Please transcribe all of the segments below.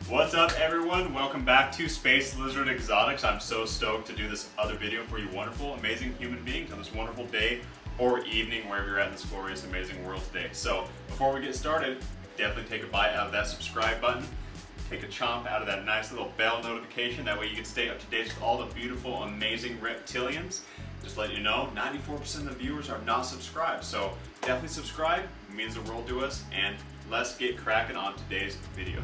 What's up everyone? Welcome back to Space Lizard Exotics. I'm so stoked to do this other video for you wonderful, amazing human beings on this wonderful day or evening wherever you're at in this glorious, amazing world today. So before we get started, definitely take a bite out of that subscribe button. Take a chomp out of that nice little bell notification. That way you can stay up to date with all the beautiful, amazing reptilians. Just let you know, 94% of the viewers are not subscribed. So definitely subscribe, it means the world to us, and let's get cracking on today's videos.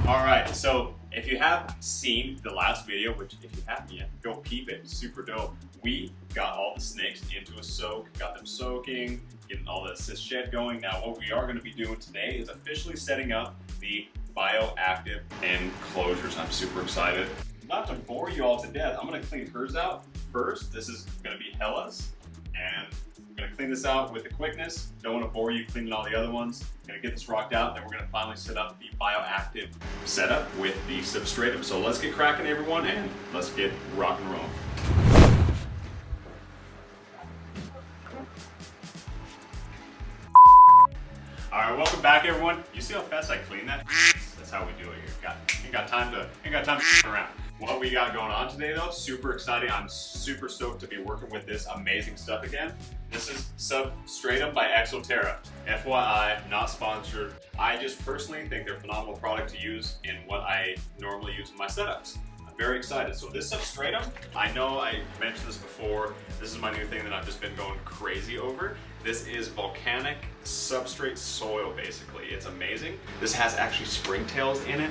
Alright, so if you have seen the last video, which if you haven't yet, go peep it, it's super dope. We got all the snakes into a soak, got them soaking, getting all the shit going. Now what we are going to be doing today is officially setting up the bioactive enclosures. I'm super excited. Not to bore you all to death, I'm going to clean hers out first. This is going to be Hella's, and I'm going to clean this out with the quickness. Don't want to bore you cleaning all the other ones. I'm going to get this rocked out, then we're going to finally set up the bioactive setup with the substratum. So let's get cracking everyone, and let's get rock and roll. Alright, welcome back everyone. You see how fast I clean that? That's how we do it here. Ain't got time to around. What we got going on today though, super exciting. I'm super stoked to be working with this amazing stuff again. This is Substratum by Exoterra. FYI, not sponsored. I just personally think they're a phenomenal product to use in what I normally use in my setups. I'm very excited. So this substratum, I know I mentioned this before. This is my new thing that I've just been going crazy over. This is volcanic substrate soil, basically. It's amazing. This has actually springtails in it,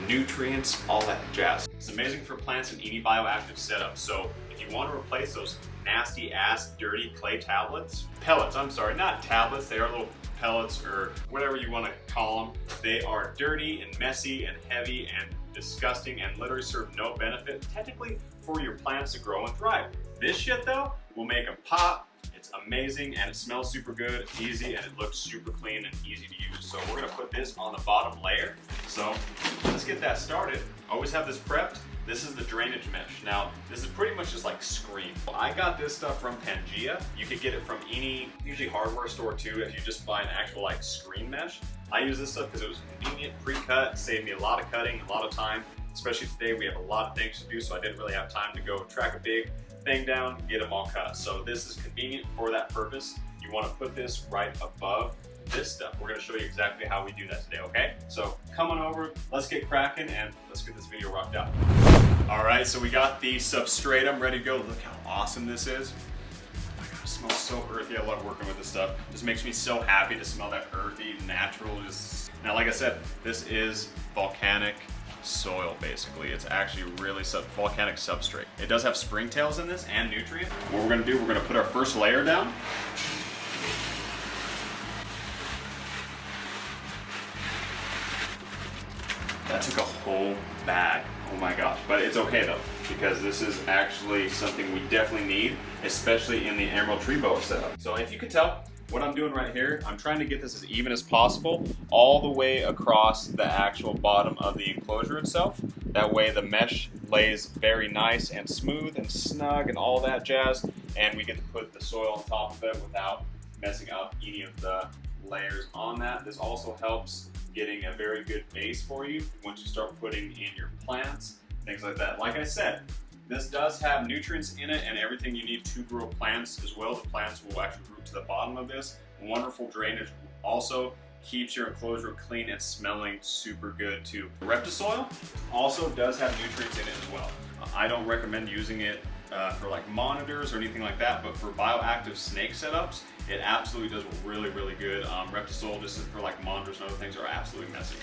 nutrients, all that jazz. It's amazing for plants in any bioactive setup. So if you want to replace those nasty ass dirty clay pellets, I'm sorry, not tablets, they are little pellets or whatever you want to call them. They are dirty and messy and heavy and disgusting and literally serve no benefit technically for your plants to grow and thrive. This shit though will make them pop. It's amazing and it smells super good, easy, and it looks super clean and easy to use. So we're gonna put this on the bottom layer. So let's get that started. Always have this prepped. This is the drainage mesh. Now, this is pretty much just like screen. I got this stuff from Pangea. You could get it from any, usually hardware store too, if you just buy an actual like screen mesh. I use this stuff because it was convenient, pre-cut, saved me a lot of cutting, a lot of time. Especially today, we have a lot of things to do, so I didn't really have time to go track a big thing down, get them all cut. So this is convenient for that purpose. You want to put this right above this stuff. We're going to show you exactly how we do that today, okay? So come on over, let's get cracking, and let's get this video rocked out. All right, so we got the substratum ready to go. Look how awesome this is. Oh my God, it smells so earthy. I love working with this stuff. This makes me so happy to smell that earthy, natural. Now, like I said, this is volcanic soil, basically. It's actually really volcanic substrate. It does have springtails in this and nutrients. What we're gonna do, we're gonna put our first layer down. That took a whole bag. Oh my gosh, but it's okay though, because this is actually something we definitely need, especially in the emerald tree boa setup. So if you could tell, what I'm doing right here, I'm trying to get this as even as possible, all the way across the actual bottom of the enclosure itself. That way the mesh lays very nice and smooth and snug and all that jazz, and we get to put the soil on top of it without messing up any of the layers on that. This also helps getting a very good base for you once you start putting in your plants, things like that. Like I said, this does have nutrients in it and everything you need to grow plants as well. The plants will actually root to the bottom of this. Wonderful drainage. Also keeps your enclosure clean and smelling super good too. Reptisoil also does have nutrients in it as well. I don't recommend using it for like monitors or anything like that, but for bioactive snake setups, it absolutely does really, really good. Reptisoil, this is for like monitors and other things, are absolutely messy.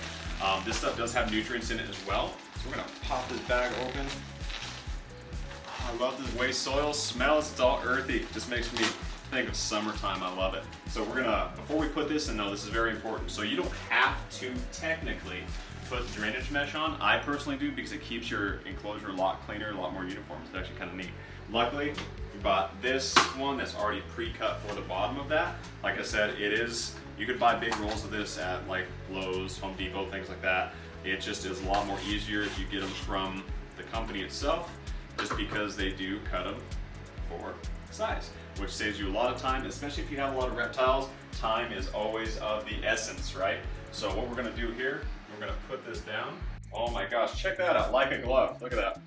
This stuff does have nutrients in it as well. So we're gonna pop this bag open. I love this way soil smells. It's all earthy. Just makes me think of summertime. I love it. So we're gonna, before we put this in though, this is very important. So you don't have to technically put drainage mesh on. I personally do because it keeps your enclosure a lot cleaner, a lot more uniform. It's actually kind of neat. Luckily, we bought this one that's already pre-cut for the bottom of that. Like I said, it is, you could buy big rolls of this at like Lowe's, Home Depot, things like that. It just is a lot more easier if you get them from the company itself, just because they do cut them for size, which saves you a lot of time, especially if you have a lot of reptiles. Time is always of the essence, right? So what we're gonna do here, we're gonna put this down Oh my gosh, check that out, like a glove. Look at that.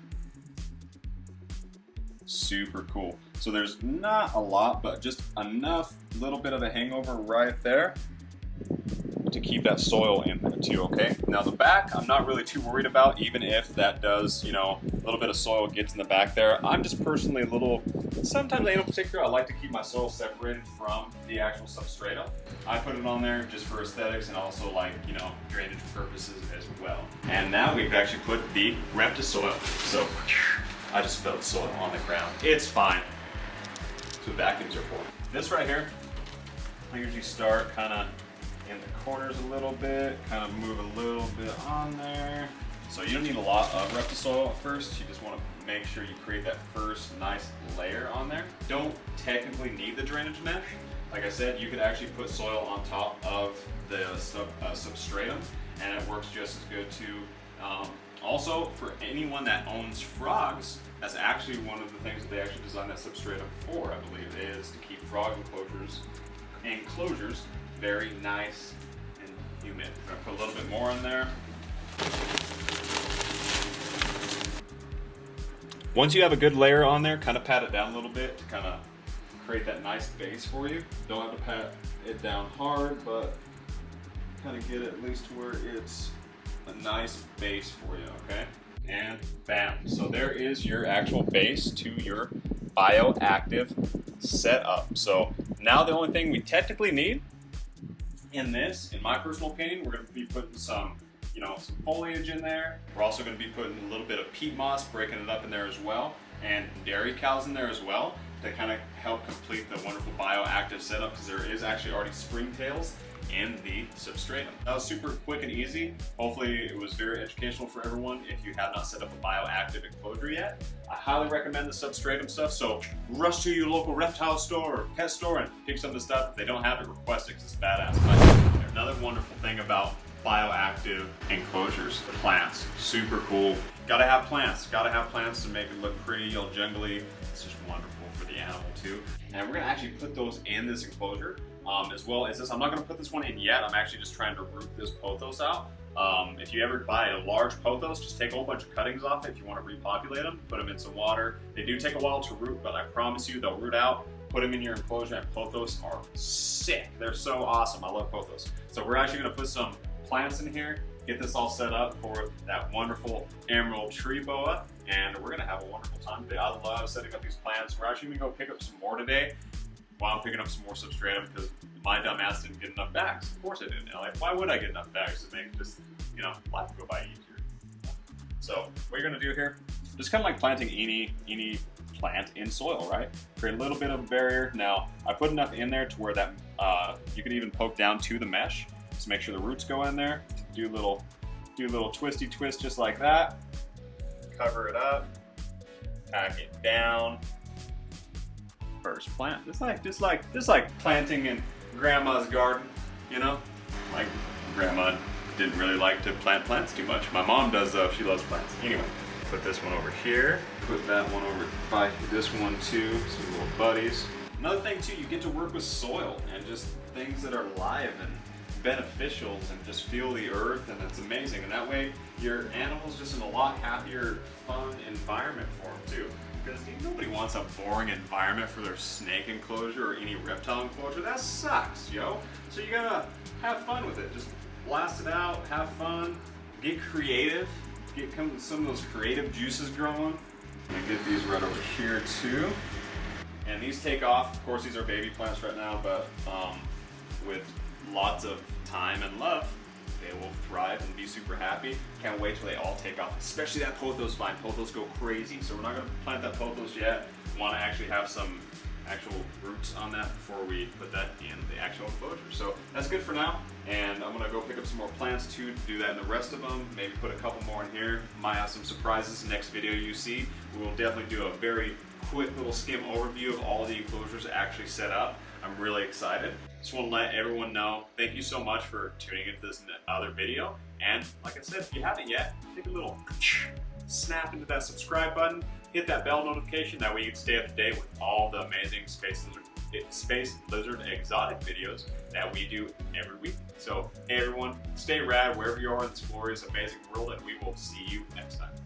Super cool. So there's not a lot, but just enough, little bit of a hangover right there to keep that soil in there too, okay? Now the back, I'm not really too worried about, even if that does, you know, a little bit of soil gets in the back there. I'm just personally a little, sometimes anal particular, I like to keep my soil separated from the actual substratum. I put it on there just for aesthetics and also like, you know, drainage purposes as well. And now we've actually put the reptile soil. So I just spilled soil on the ground. It's fine. That's what vacuums are for. This right here, I usually start kind of in the corners a little bit, kind of move a little bit on there. So you don't need a lot of reptile soil at first. You just want to make sure you create that first nice layer on there. Don't technically need the drainage mesh. Like I said, you could actually put soil on top of the substratum, and it works just as good too. Also, for anyone that owns frogs, that's actually one of the things that they actually designed that substratum for, I believe, is to keep frog enclosures very nice and humid. I'm gonna put a little bit more in there. Once you have a good layer on there, kind of pat it down a little bit to kind of create that nice base for you. Don't have to pat it down hard, but kind of get it at least to where it's a nice base for you, okay? And bam. So there is your actual base to your bioactive setup. So now the only thing we technically need in this, in my personal opinion, we're going to be putting some, you know, some foliage in there. We're also going to be putting a little bit of peat moss, breaking it up in there as well, and dairy cows in there as well to kind of help complete the wonderful bioactive setup, because there is actually already springtails in the substratum. That was super quick and easy. Hopefully it was very educational for everyone. If you have not set up a bioactive enclosure yet, I highly recommend the substratum stuff. So rush to your local reptile store or pet store and pick some of the stuff. If they don't have it, request it because it's badass. Another wonderful thing about bioactive enclosures, the plants, super cool. Gotta have plants to make it look pretty, all jungly. It's just wonderful for the animal too. And we're gonna actually put those in this enclosure. As well as this, I'm not going to put this one in yet. I'm actually just trying to root this pothos out. If you ever buy a large pothos, just take a whole bunch of cuttings off it if you want to repopulate them. Put them in some water. They do take a while to root, but I promise you they'll root out. Put them in your enclosure, and pothos are sick. They're so awesome. I love pothos. So we're actually going to put some plants in here, get this all set up for that wonderful emerald tree boa, and we're going to have a wonderful time today. I love setting up these plants. We're actually going to go pick up some more today. While I'm picking up some more substratum, because my dumb ass didn't get enough bags. Of course I didn't. Like, why would I get enough bags to make just, you know, life go by easier? So what you're gonna do here, just kind of like planting any plant in soil, right? Create a little bit of a barrier. Now I put enough in there to where that you can even poke down to the mesh. Just make sure the roots go in there. Do a little twisty twist just like that. Cover it up. Pack it down. First plant, just like planting in grandma's garden, you know? Like grandma didn't really like to plant plants too much. My mom does though, she loves plants. Anyway, put this one over here, put that one over by this one too, some little buddies. Another thing too, you get to work with soil and just things that are live and beneficial and just feel the earth, and it's amazing. And that way your animal's just in a lot happier, fun environment for them too. Because nobody wants a boring environment for their snake enclosure or any reptile enclosure. That sucks, yo. So you gotta have fun with it. Just blast it out, have fun, get creative, get some of those creative juices growing. And get these right over here too. And these take off. Of course, these are baby plants right now, but with lots of time and love, they will thrive and be super happy. Can't wait till they all take off, especially that pothos vine. Pothos go crazy, so we're not gonna plant that pothos yet. We wanna actually have some actual roots on that before we put that in the actual enclosure. So that's good for now, and I'm gonna go pick up some more plants too to do that in the rest of them. Maybe put a couple more in here. Might have some surprises next video you see. We will definitely do a very quick little skim overview of all the enclosures actually set up. I'm really excited. Just want to let everyone know, thank you so much for tuning into this other video. And like I said, if you haven't yet, take a little snap into that subscribe button, hit that bell notification, that way you can stay up to date with all the amazing Space Lizard space lizard exotic videos that we do every week. So hey everyone, stay rad wherever you are in this glorious, amazing world, and we will see you next time.